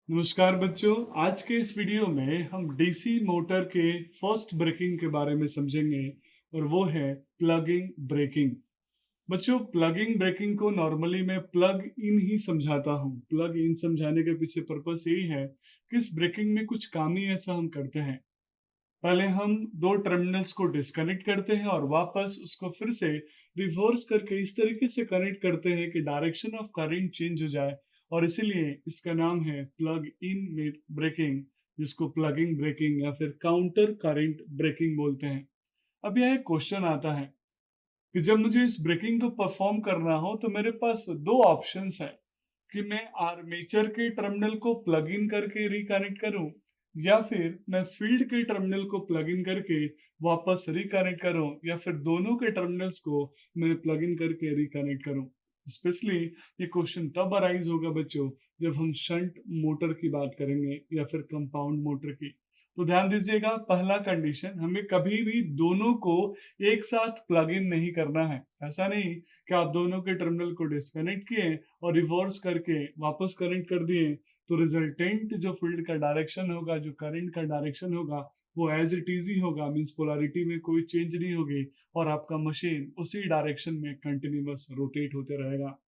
नमस्कार बच्चों। आज के इस वीडियो में हम डीसी मोटर के फर्स्ट ब्रेकिंग के बारे में समझेंगे और वो है प्लगिंग ब्रेकिंग। बच्चों, प्लगिंग ब्रेकिंग को नॉर्मली मैं प्लग इन ही समझाता हूँ। प्लग इन समझाने के पीछे पर्पस यही है कि इस ब्रेकिंग में कुछ काम ही ऐसा हम करते हैं। पहले हम दो टर्मिनल्स को डिस्कनेक्ट करते हैं और वापस उसको फिर से रिवर्स करके इस तरीके से कनेक्ट करते हैं कि डायरेक्शन ऑफ करंट चेंज हो जाए, और इसीलिए इसका नाम है प्लग इन ब्रेकिंग, जिसको प्लगिंग ब्रेकिंग या फिर काउंटर करंट ब्रेकिंग बोलते हैं। अब यह क्वेश्चन आता है कि जब मुझे इस ब्रेकिंग को परफॉर्म करना हो तो मेरे पास दो ऑप्शंस है कि मैं आर्मेचर के टर्मिनल को प्लग इन करके रिकनेक्ट करूं, या फिर मैं फील्ड के टर्मिनल को प्लग इन करके वापस रिकनेक्ट करूं, या फिर दोनों के टर्मिनल्स को मैं प्लग इन करके रिकनेक्ट करूं। स्पेशली ये क्वेश्चन तब अराइज होगा बच्चों जब हम शंट मोटर की बात करेंगे या फिर कंपाउंड मोटर की। तो ध्यान दीजिएगा, पहला कंडीशन, हमें कभी भी दोनों को एक साथ प्लग इन नहीं करना है। ऐसा नहीं कि आप दोनों के टर्मिनल को डिस्कनेक्ट किए और रिवर्स करके वापस करंट कर दिए, तो रिजल्टेंट जो फील्ड का डायरेक्शन होगा, जो करंट का डायरेक्शन होगा, वो एज इट इज ही होगा। मीन्स पोलैरिटी में कोई चेंज नहीं होगी और आपका मशीन उसी डायरेक्शन में कंटिन्यूअस रोटेट होते रहेगा।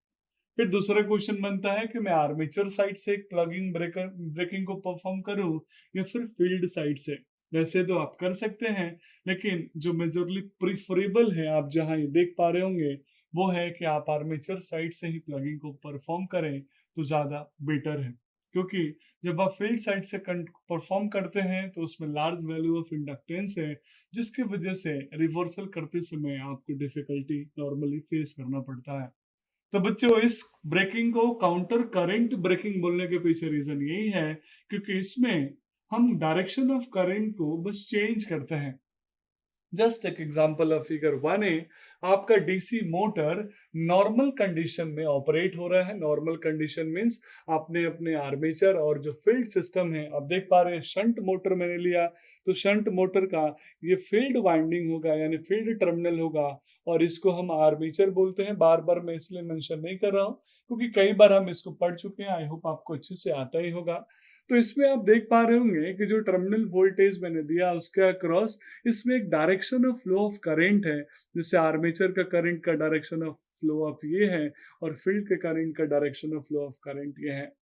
फिर दूसरा क्वेश्चन बनता है कि मैं आर्मेचर साइड से प्लगिंग ब्रेकिंग को परफॉर्म करूं या फिर फील्ड साइड से। वैसे तो आप कर सकते हैं, लेकिन जो मेजरली प्रिफरेबल है, आप जहां ये देख पा रहे होंगे, वो है कि आप आर्मेचर साइड से ही प्लगिंग को परफॉर्म करें तो ज्यादा बेटर है। क्योंकि जब आप फील्ड साइड से परफॉर्म करते हैं तो उसमें लार्ज वैल्यू ऑफ इंडक्टेंस है, जिसकी वजह से रिवर्सल करते समय आपको डिफिकल्टी नॉर्मली फेस करना पड़ता है। तो बच्चों, इस ब्रेकिंग को काउंटर करंट ब्रेकिंग बोलने के पीछे रीजन यही है क्योंकि इसमें हम डायरेक्शन ऑफ करंट को बस चेंज करते हैं। जस्ट एक एग्जांपल ऑफ फिगर 1 ए, आपका डीसी मोटर नॉर्मल कंडीशन में ऑपरेट हो रहा है। नॉर्मल कंडीशन मींस आपने अपने आर्मेचर और जो फील्ड सिस्टम है, आप देख पा रहे हैं शंट मोटर मैंने लिया, तो शंट मोटर का ये फील्ड वाइंडिंग होगा यानी फील्ड टर्मिनल होगा, और इसको हम आर्मेचर बोलते हैं। बार बार मैं इसलिए मेंशन नहीं कर रहा हूँ क्योंकि कई बार हम इसको पढ़ चुके हैं, आई होप आपको अच्छे से आता ही होगा। तो इसमें आप देख पा रहे होंगे कि जो टर्मिनल वोल्टेज मैंने दिया उसके अक्रॉस इसमें एक direction of flow of current है। जैसे आर्मेचर का करंट का डायरेक्शन ऑफ फ्लो ऑफ ये है और फील्ड के करंट का direction of flow of current ये है,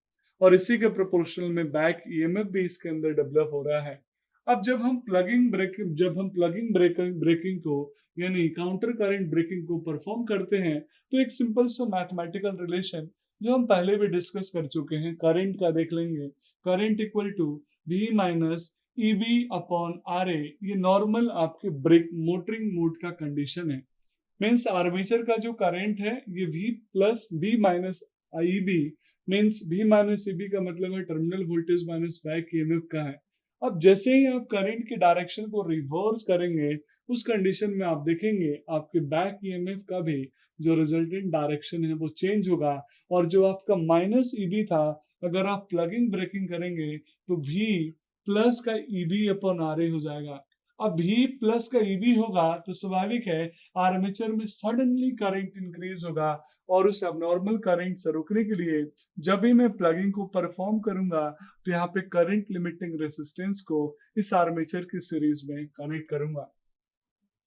और इसी के प्रोपोर्शनल में बैक ईएमएफ भी इसके अंदर डेवलप हो रहा है। अब जब हम प्लगिंग ब्रेकिंग को यानी काउंटर करंट ब्रेकिंग को परफॉर्म करते हैं, तो एक सिंपल सा मैथमेटिकल रिलेशन जो हम पहले भी डिस्कस कर चुके हैं, करंट का देख लेंगे। Current equal to V minus Eb upon R a, ये नॉर्मल आपके ब्रेक मोटरिंग मोड का कंडीशन है। मीन्स आर्मेचर का जो करंट है ये V plus V minus Eb, means V minus Eb का मतलब है terminal voltage minus back EMF का है। अब जैसे ही आप करंट के डायरेक्शन को रिवर्स करेंगे, उस कंडीशन में आप देखेंगे आपके बैक ईएमएफ का भी जो रिजल्टेंट डायरेक्शन है वो चेंज होगा, और जो आपका माइनस ईबी था, अगर आप प्लगिंग ब्रेकिंग करेंगे तो भी प्लस का ईबी अपॉन आर ए हो जाएगा। अब भी प्लस का ईबी होगा तो स्वाभाविक है आर्मेचर में सडनली करंट इंक्रीज होगा, और उस अबनॉर्मल करंट से रोकने के लिए जब भी मैं प्लगिंग को परफॉर्म करूंगा तो यहाँ पे करंट लिमिटिंग रेसिस्टेंस को इस आर्मेचर की सीरीज में कनेक्ट करूंगा।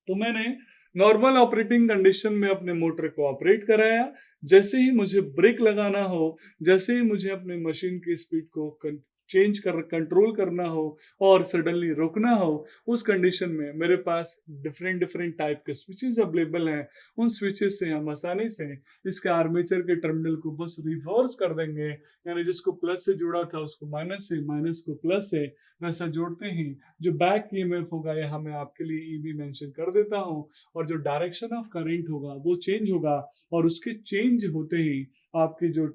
तो मैंने नॉर्मल ऑपरेटिंग कंडीशन में अपने मोटर को ऑपरेट कराया। जैसे ही मुझे ब्रेक लगाना हो, जैसे ही मुझे अपने मशीन की स्पीड को चेंज कर कंट्रोल करना हो और सडनली रोकना हो, उस कंडीशन में मेरे पास डिफरेंट डिफरेंट टाइप के स्विचेस अवेलेबल हैं। उन स्विचेस से हम आसानी से इसके आर्मेचर के टर्मिनल को बस रिवर्स कर देंगे, यानी जिसको प्लस से जुड़ा था उसको माइनस से, माइनस को प्लस से, वैसा जोड़ते ही जो बैक ईएमएफ होगा यहाँ मैं आपके लिए ईबी मेंशन कर देता हूँ, और जो डायरेक्शन ऑफ करंट होगा वो चेंज होगा, और उसके चेंज होते ही आपकी जो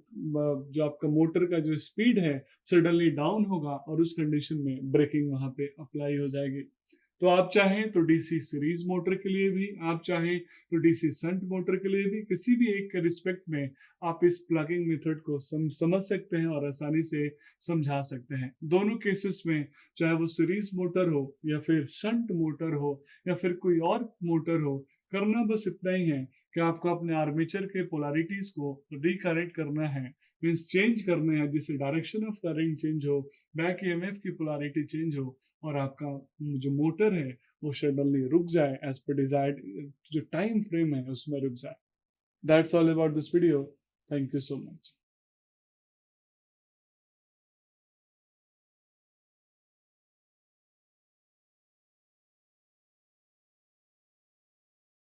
आपका मोटर का जो स्पीड है सडनली डाउन होगा, और उस कंडीशन में ब्रेकिंग वहां पे अप्लाई हो जाएगी। तो आप चाहें तो डीसी सीरीज मोटर के लिए भी, आप चाहें तो डीसी संट मोटर के लिए भी, किसी भी एक के रिस्पेक्ट में आप इस प्लगिंग मेथड को समझ सकते हैं और आसानी से समझा सकते हैं। दोनों केसेस में, चाहे वो सीरीज मोटर हो या फिर शंट मोटर हो या फिर कोई और मोटर हो, करना बस इतना ही है कि आपको अपने आर्मेचर के पोलैरिटीज को रिकरेक्ट करना है। मीन्स चेंज करने हैं, जिससे डायरेक्शन ऑफ करंट चेंज हो, बैक ईएमएफ की पोलैरिटी चेंज हो, और आपका जो मोटर है वो सडनली रुक जाए, एज पर डिजायर्ड जो टाइम फ्रेम है उसमें रुक जाए. That's all about this video. Thank you so much.